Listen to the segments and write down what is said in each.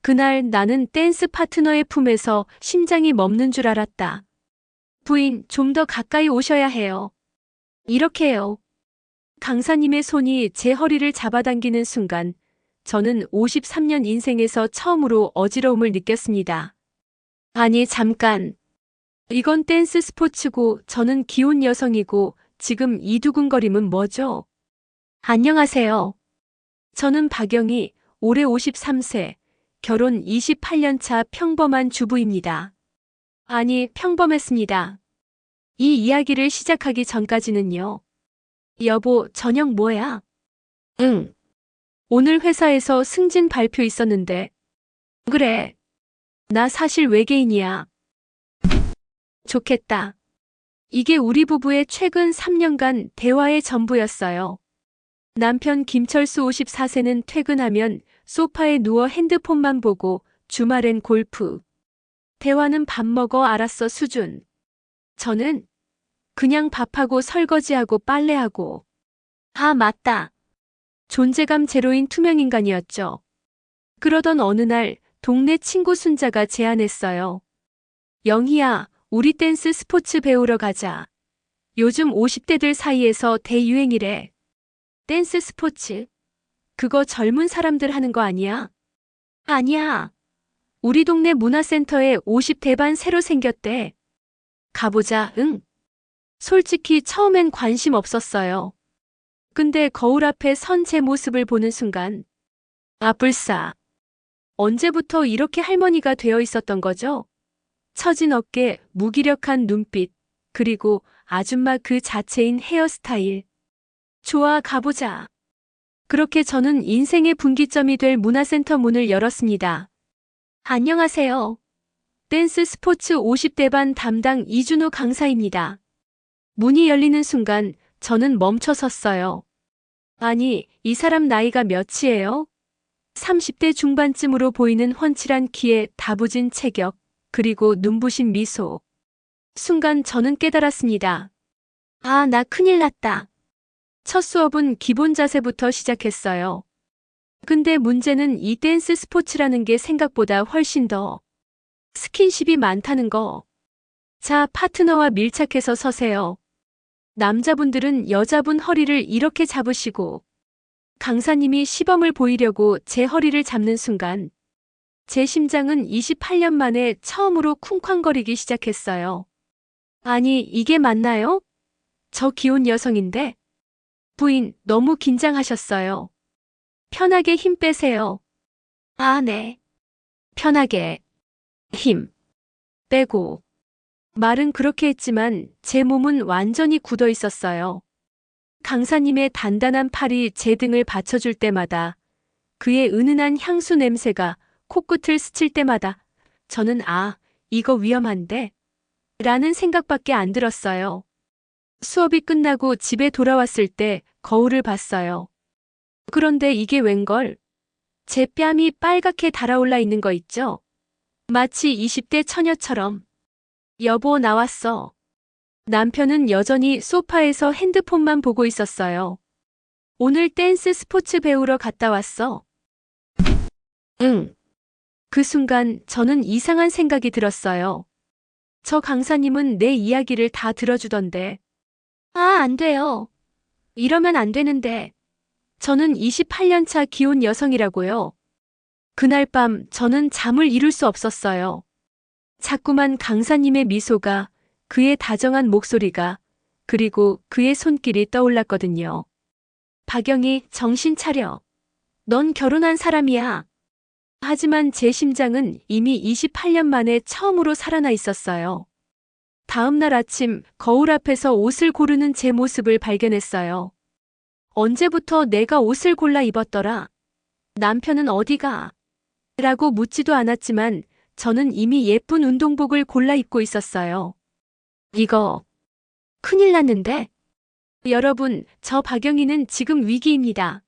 그날 나는 댄스 파트너의 품에서 심장이 멎는 줄 알았다. 부인, 좀 더 가까이 오셔야 해요. 이렇게요. 강사님의 손이 제 허리를 잡아당기는 순간 저는 53년 인생에서 처음으로 어지러움을 느꼈습니다. 아니, 잠깐. 이건 댄스 스포츠고 저는 기혼 여성이고 지금 이 두근거림은 뭐죠? 안녕하세요. 저는 박영희, 올해 53세, 결혼 28년 차 평범한 주부입니다. 아니, 평범했습니다. 이 이야기를 시작하기 전까지는요. 여보, 저녁 뭐야? 응. 오늘 회사에서 승진 발표 있었는데. 그래. 나 사실 외계인이야. 좋겠다. 이게 우리 부부의 최근 3년간 대화의 전부였어요. 남편 김철수 54세는 퇴근하면 소파에 누워 핸드폰만 보고 주말엔 골프. 대화는 밥 먹어 알았어 수준. 저는 그냥 밥하고 설거지하고 빨래하고. 아, 맞다. 존재감 제로인 투명인간이었죠. 그러던 어느 날 동네 친구 순자가 제안했어요. 영희야, 우리 댄스 스포츠 배우러 가자. 요즘 50대들 사이에서 대유행이래. 댄스 스포츠? 그거 젊은 사람들 하는 거 아니야? 아니야. 우리 동네 문화센터에 50대반 새로 생겼대. 가보자, 응. 솔직히 처음엔 관심 없었어요. 근데 거울 앞에 선 제 모습을 보는 순간, 아, 불싸. 언제부터 이렇게 할머니가 되어 있었던 거죠? 처진 어깨, 무기력한 눈빛, 그리고 아줌마 그 자체인 헤어스타일. 좋아, 가보자. 그렇게 저는 인생의 분기점이 될 문화센터 문을 열었습니다. 안녕하세요. 댄스 스포츠 50대반 담당 이준호 강사입니다. 문이 열리는 순간 저는 멈춰 섰어요. 아니, 이 사람 나이가 몇이에요? 30대 중반쯤으로 보이는 훤칠한 키에 다부진 체격, 그리고 눈부신 미소. 순간 저는 깨달았습니다. 아, 나 큰일 났다. 첫 수업은 기본 자세부터 시작했어요. 근데 문제는 이 댄스 스포츠라는 게 생각보다 훨씬 더 스킨십이 많다는 거. 자, 파트너와 밀착해서 서세요. 남자분들은 여자분 허리를 이렇게 잡으시고, 강사님이 시범을 보이려고 제 허리를 잡는 순간, 제 심장은 28년 만에 처음으로 쿵쾅거리기 시작했어요. 아니, 이게 맞나요? 저 기혼 여성인데? 부인, 너무 긴장하셨어요. 편하게 힘 빼세요. 아, 네. 편하게. 힘. 빼고. 말은 그렇게 했지만 제 몸은 완전히 굳어 있었어요. 강사님의 단단한 팔이 제 등을 받쳐줄 때마다, 그의 은은한 향수 냄새가 코끝을 스칠 때마다 저는 이거 위험한데? 라는 생각밖에 안 들었어요. 수업이 끝나고 집에 돌아왔을 때 거울을 봤어요. 그런데 이게 웬걸? 제 뺨이 빨갛게 달아올라 있는 거 있죠? 마치 20대 처녀처럼. 여보, 나왔어. 남편은 여전히 소파에서 핸드폰만 보고 있었어요. 오늘 댄스 스포츠 배우러 갔다 왔어. 응. 그 순간 저는 이상한 생각이 들었어요. 저 강사님은 내 이야기를 다 들어주던데. 아, 안 돼요. 이러면 안 되는데. 저는 28년 차 기혼 여성이라고요. 그날 밤 저는 잠을 이룰 수 없었어요. 자꾸만 강사님의 미소가, 그의 다정한 목소리가, 그리고 그의 손길이 떠올랐거든요. 박영희, 정신 차려. 넌 결혼한 사람이야. 하지만 제 심장은 이미 28년 만에 처음으로 살아나 있었어요. 다음 날 아침 거울 앞에서 옷을 고르는 제 모습을 발견했어요. 언제부터 내가 옷을 골라 입었더라? 남편은 어디가? 라고 묻지도 않았지만 저는 이미 예쁜 운동복을 골라 입고 있었어요. 이거 큰일 났는데? 여러분, 저 박영희는 지금 위기입니다.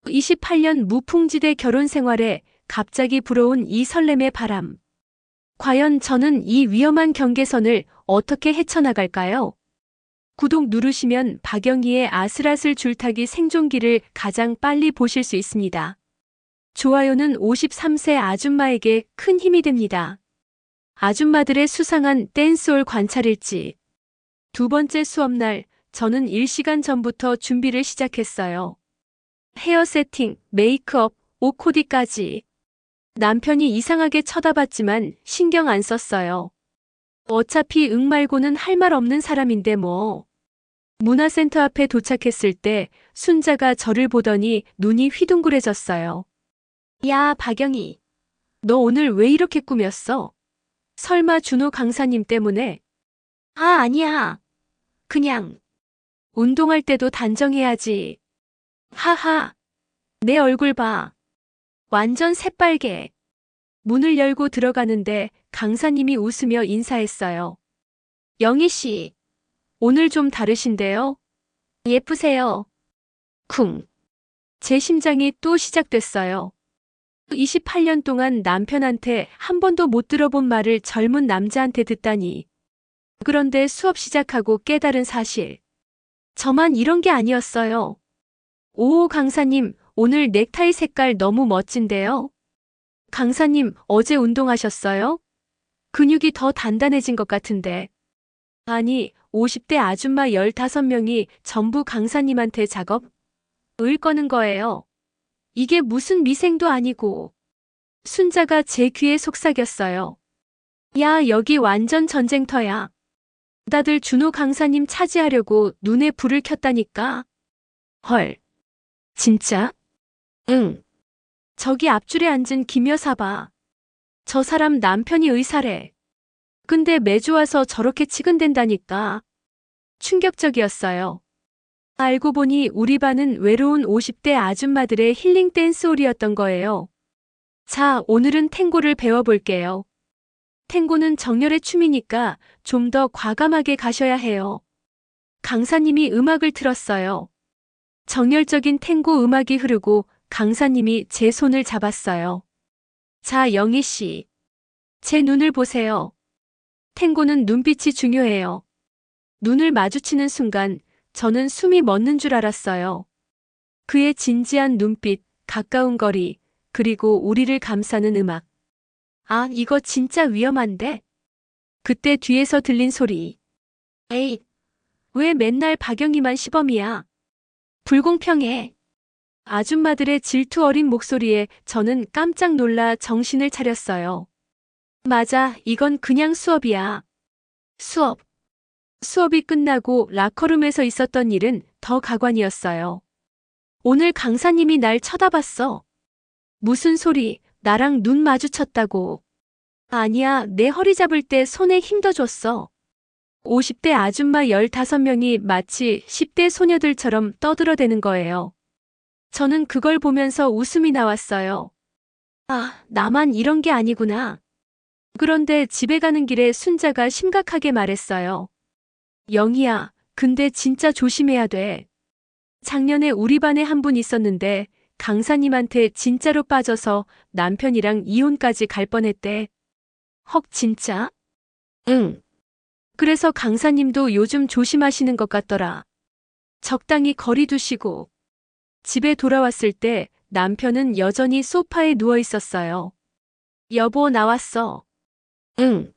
28년 무풍지대 결혼 생활에 갑자기 불어온 이 설렘의 바람. 과연 저는 이 위험한 경계선을 어떻게 헤쳐나갈까요? 구독 누르시면 박영희의 아슬아슬 줄타기 생존기를 가장 빨리 보실 수 있습니다. 좋아요는 53세 아줌마에게 큰 힘이 됩니다. 아줌마들의 수상한 댄스홀 관찰일지. 두 번째 수업날, 저는 1시간 전부터 준비를 시작했어요. 헤어 세팅, 메이크업, 옷 코디까지. 남편이 이상하게 쳐다봤지만 신경 안 썼어요. 어차피 응 말고는 할 말 없는 사람인데 뭐. 문화센터 앞에 도착했을 때 순자가 저를 보더니 눈이 휘둥그레졌어요. 야, 박영희. 너 오늘 왜 이렇게 꾸몄어? 설마 준호 강사님 때문에? 아, 아니야. 그냥. 운동할 때도 단정해야지. 하하. 내 얼굴 봐. 완전 새빨개. 문을 열고 들어가는데 강사님이 웃으며 인사했어요. 영희 씨. 오늘 좀 다르신데요? 예쁘세요. 쿵. 제 심장이 또 시작됐어요. 28년 동안 남편한테 한 번도 못 들어본 말을 젊은 남자한테 듣다니. 그런데 수업 시작하고 깨달은 사실. 저만 이런 게 아니었어요. 오, 강사님, 오늘 넥타이 색깔 너무 멋진데요? 강사님, 어제 운동하셨어요? 근육이 더 단단해진 것 같은데. 아니, 50대 아줌마 15명이 전부 강사님한테 작업을 꺼는 거예요. 이게 무슨 미생도 아니고. 순자가 제 귀에 속삭였어요. 야, 여기 완전 전쟁터야. 다들 준호 강사님 차지하려고 눈에 불을 켰다니까. 헐. 진짜? 응. 저기 앞줄에 앉은 김 여사 봐. 저 사람 남편이 의사래. 근데 매주 와서 저렇게 치근댄다니까. 충격적이었어요. 알고 보니 우리 반은 외로운 50대 아줌마들의 힐링 댄스홀이었던 거예요. 자, 오늘은 탱고를 배워볼게요. 탱고는 정열의 춤이니까 좀 더 과감하게 가셔야 해요. 강사님이 음악을 틀었어요. 정열적인 탱고 음악이 흐르고 강사님이 제 손을 잡았어요. 자, 영희 씨. 제 눈을 보세요. 탱고는 눈빛이 중요해요. 눈을 마주치는 순간 저는 숨이 멎는 줄 알았어요. 그의 진지한 눈빛, 가까운 거리, 그리고 우리를 감싸는 음악. 아, 이거 진짜 위험한데? 그때 뒤에서 들린 소리. 에이, 왜 맨날 박영희만 시범이야? 불공평해. 아줌마들의 질투 어린 목소리에 저는 깜짝 놀라 정신을 차렸어요. 맞아, 이건 그냥 수업이야. 수업. 수업이 끝나고 라커룸에서 있었던 일은 더 가관이었어요. 오늘 강사님이 날 쳐다봤어. 무슨 소리, 나랑 눈 마주쳤다고. 아니야, 내 허리 잡을 때 손에 힘 더 줬어. 50대 아줌마 15명이 마치 10대 소녀들처럼 떠들어대는 거예요. 저는 그걸 보면서 웃음이 나왔어요. 아, 나만 이런 게 아니구나. 그런데 집에 가는 길에 순자가 심각하게 말했어요. 영희야, 근데 진짜 조심해야 돼. 작년에 우리 반에 한 분 있었는데 강사님한테 진짜로 빠져서 남편이랑 이혼까지 갈 뻔했대. 헉, 진짜? 응. 그래서 강사님도 요즘 조심하시는 것 같더라. 적당히 거리 두시고. 집에 돌아왔을 때 남편은 여전히 소파에 누워 있었어요. 여보, 나왔어. 응.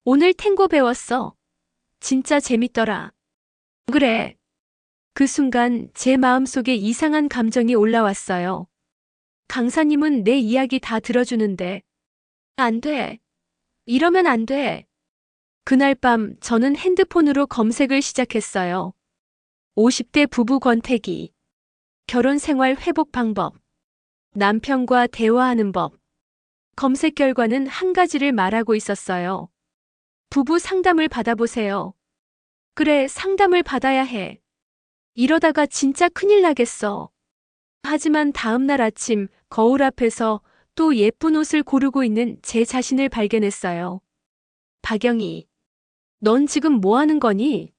오늘 탱고 배웠어. 진짜 재밌더라. 그래. 그 순간 제 마음속에 이상한 감정이 올라왔어요. 강사님은 내 이야기 다 들어주는데. 안 돼. 이러면 안 돼. 그날 밤 저는 핸드폰으로 검색을 시작했어요. 50대 부부 권태기. 결혼 생활 회복 방법. 남편과 대화하는 법. 검색 결과는 한 가지를 말하고 있었어요. 부부 상담을 받아보세요. 그래, 상담을 받아야 해. 이러다가 진짜 큰일 나겠어. 하지만 다음날 아침 거울 앞에서 또 예쁜 옷을 고르고 있는 제 자신을 발견했어요. 박영희, 넌 지금 뭐 하는 거니?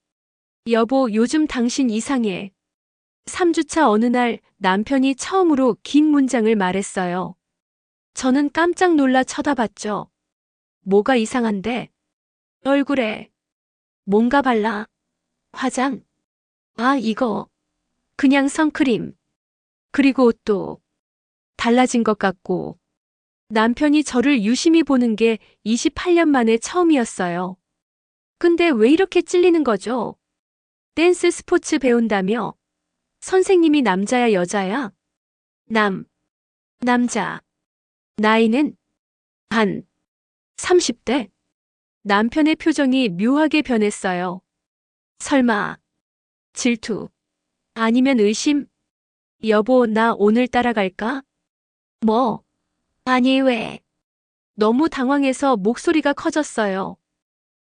여보, 요즘 당신 이상해. 3주차 어느 날 남편이 처음으로 긴 문장을 말했어요. 저는 깜짝 놀라 쳐다봤죠. 뭐가 이상한데? 얼굴에 뭔가 발라. 화장? 아, 이거. 그냥 선크림. 그리고 옷도. 달라진 것 같고 남편이 저를 유심히 보는 게 28년 만에 처음이었어요. 근데 왜 이렇게 찔리는 거죠? 댄스 스포츠 배운다며? 선생님이 남자야, 여자야? 남자. 나이는? 한 30대? 남편의 표정이 묘하게 변했어요. 설마 질투? 아니면 의심? 여보, 나 오늘 따라갈까? 뭐? 아니, 왜? 너무 당황해서 목소리가 커졌어요.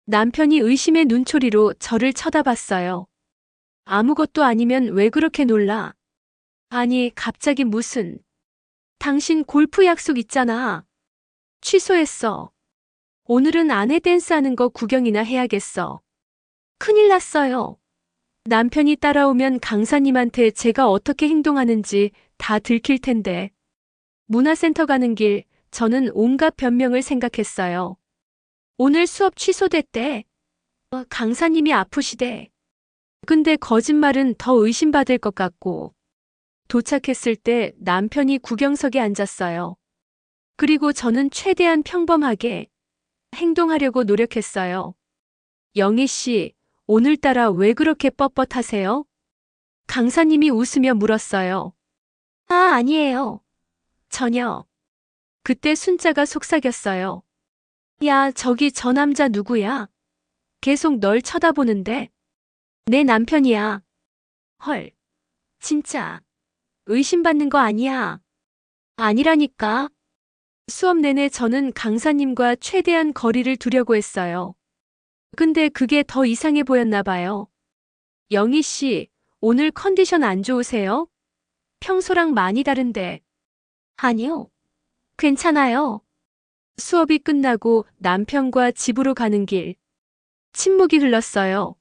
남편이 의심의 눈초리로 저를 쳐다봤어요. 아무것도 아니면 왜 그렇게 놀라? 아니, 갑자기 무슨. 당신 골프 약속 있잖아. 취소했어. 오늘은 아내 댄스하는 거 구경이나 해야겠어. 큰일 났어요. 남편이 따라오면 강사님한테 제가 어떻게 행동하는지 다 들킬 텐데. 문화센터 가는 길, 저는 온갖 변명을 생각했어요. 오늘 수업 취소됐대. 강사님이 아프시대. 근데 거짓말은 더 의심받을 것 같고. 도착했을 때 남편이 구경석에 앉았어요. 그리고 저는 최대한 평범하게 행동하려고 노력했어요. 영희 씨, 오늘따라 왜 그렇게 뻣뻣하세요? 강사님이 웃으며 물었어요. 아니에요. 전혀. 그때 순자가 속삭였어요. 야, 저기 저 남자 누구야? 계속 널 쳐다보는데. 내 남편이야. 헐. 진짜. 의심받는 거 아니야. 아니라니까. 수업 내내 저는 강사님과 최대한 거리를 두려고 했어요. 근데 그게 더 이상해 보였나 봐요. 영희 씨, 오늘 컨디션 안 좋으세요? 평소랑 많이 다른데. 아니요. 괜찮아요. 수업이 끝나고 남편과 집으로 가는 길. 침묵이 흘렀어요.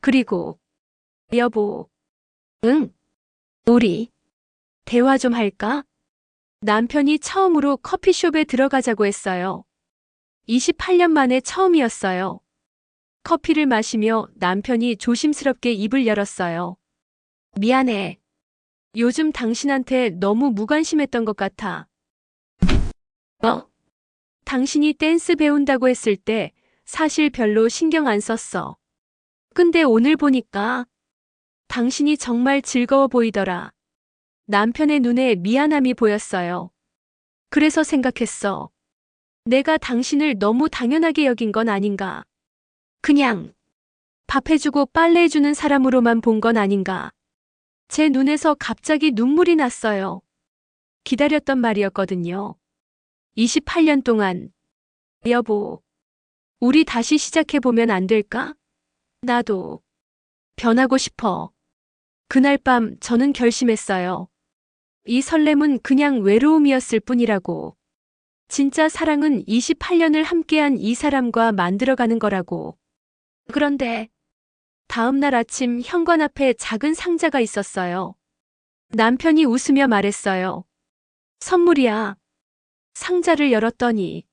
그리고, 여보. 응? 우리, 대화 좀 할까? 남편이 처음으로 커피숍에 들어가자고 했어요. 28년 만에 처음이었어요. 커피를 마시며 남편이 조심스럽게 입을 열었어요. 미안해. 요즘 당신한테 너무 무관심했던 것 같아. 당신이 댄스 배운다고 했을 때 사실 별로 신경 안 썼어. 근데 오늘 보니까 당신이 정말 즐거워 보이더라. 남편의 눈에 미안함이 보였어요. 그래서 생각했어. 내가 당신을 너무 당연하게 여긴 건 아닌가. 그냥 밥 해주고 빨래 해주는 사람으로만 본 건 아닌가. 제 눈에서 갑자기 눈물이 났어요. 기다렸던 말이었거든요. 28년 동안. 여보, 우리 다시 시작해보면 안 될까? 나도 변하고 싶어. 그날 밤 저는 결심했어요. 이 설렘은 그냥 외로움이었을 뿐이라고. 진짜 사랑은 28년을 함께한 이 사람과 만들어가는 거라고. 그런데 다음 날 아침 현관 앞에 작은 상자가 있었어요. 남편이 웃으며 말했어요. 선물이야. 상자를 열었더니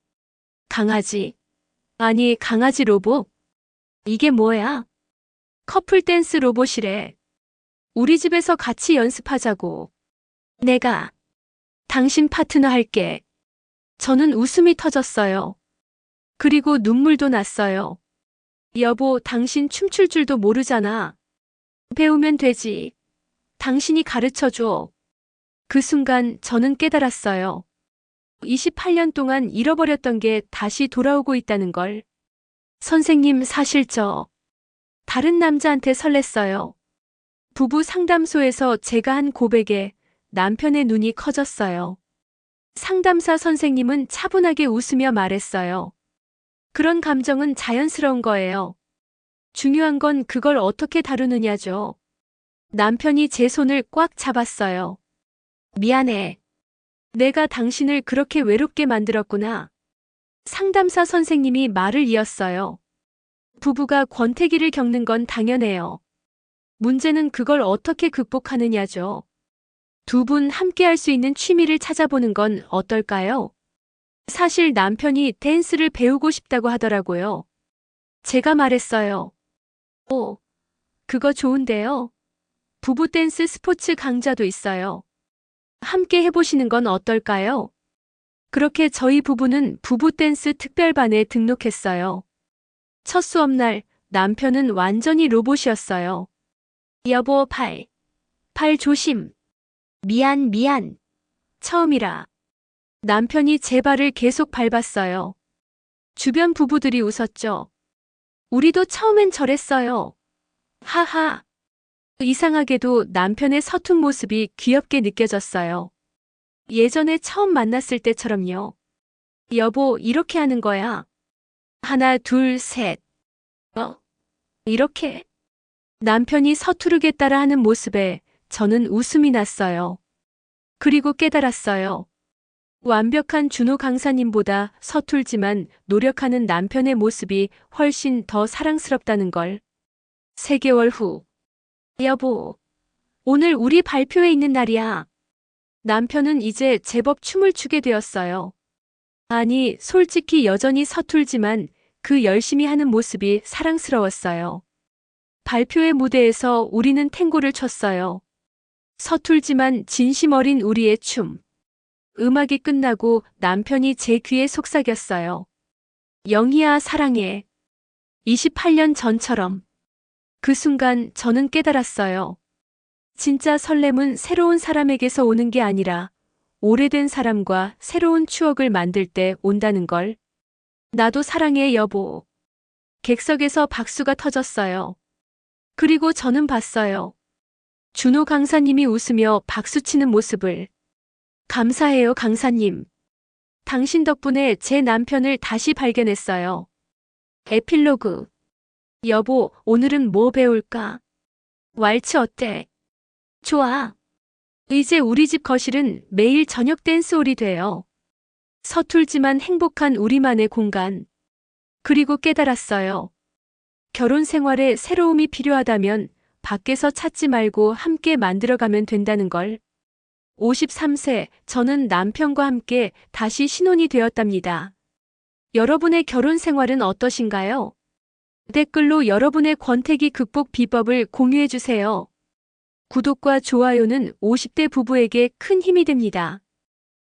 강아지. 아니, 강아지 로봇? 이게 뭐야? 커플 댄스 로봇이래. 우리 집에서 같이 연습하자고. 내가 당신 파트너 할게. 저는 웃음이 터졌어요. 그리고 눈물도 났어요. 여보, 당신 춤출 줄도 모르잖아. 배우면 되지. 당신이 가르쳐줘. 그 순간 저는 깨달았어요. 28년 동안 잃어버렸던 게 다시 돌아오고 있다는 걸. 선생님, 사실 저 다른 남자한테 설렜어요. 부부 상담소에서 제가 한 고백에 남편의 눈이 커졌어요. 상담사 선생님은 차분하게 웃으며 말했어요. 그런 감정은 자연스러운 거예요. 중요한 건 그걸 어떻게 다루느냐죠. 남편이 제 손을 꽉 잡았어요. 미안해. 내가 당신을 그렇게 외롭게 만들었구나. 상담사 선생님이 말을 이었어요. 부부가 권태기를 겪는 건 당연해요. 문제는 그걸 어떻게 극복하느냐죠. 두 분 함께 할 수 있는 취미를 찾아보는 건 어떨까요? 사실 남편이 댄스를 배우고 싶다고 하더라고요. 제가 말했어요. 오, 그거 좋은데요. 부부 댄스 스포츠 강좌도 있어요. 함께 해보시는 건 어떨까요? 그렇게 저희 부부는 부부 댄스 특별반에 등록했어요. 첫 수업날 남편은 완전히 로봇이었어요. 여보, 팔 조심. 미안. 처음이라. 남편이 제 발을 계속 밟았어요. 주변 부부들이 웃었죠. 우리도 처음엔 저랬어요. 하하. 이상하게도 남편의 서툰 모습이 귀엽게 느껴졌어요. 예전에 처음 만났을 때처럼요. 여보, 이렇게 하는 거야. 하나, 둘, 셋. 이렇게. 남편이 서투르게 따라하는 모습에 저는 웃음이 났어요. 그리고 깨달았어요. 완벽한 준호 강사님보다 서툴지만 노력하는 남편의 모습이 훨씬 더 사랑스럽다는 걸. 3개월 후. 여보, 오늘 우리 발표회 있는 날이야. 남편은 이제 제법 춤을 추게 되었어요. 아니, 솔직히 여전히 서툴지만 그 열심히 하는 모습이 사랑스러웠어요. 발표회 무대에서 우리는 탱고를 췄어요. 서툴지만 진심 어린 우리의 춤. 음악이 끝나고 남편이 제 귀에 속삭였어요. 영희야, 사랑해. 28년 전처럼. 그 순간 저는 깨달았어요. 진짜 설렘은 새로운 사람에게서 오는 게 아니라 오래된 사람과 새로운 추억을 만들 때 온다는 걸. 나도 사랑해, 여보. 객석에서 박수가 터졌어요. 그리고 저는 봤어요. 준호 강사님이 웃으며 박수치는 모습을. 감사해요, 강사님. 당신 덕분에 제 남편을 다시 발견했어요. 에필로그. 여보, 오늘은 뭐 배울까? 왈츠 어때? 좋아. 이제 우리 집 거실은 매일 저녁 댄스홀이 돼요. 서툴지만 행복한 우리만의 공간. 그리고 깨달았어요. 결혼 생활에 새로움이 필요하다면 밖에서 찾지 말고 함께 만들어가면 된다는 걸. 53세, 저는 남편과 함께 다시 신혼이 되었답니다. 여러분의 결혼 생활은 어떠신가요? 댓글로 여러분의 권태기 극복 비법을 공유해주세요. 구독과 좋아요는 50대 부부에게 큰 힘이 됩니다.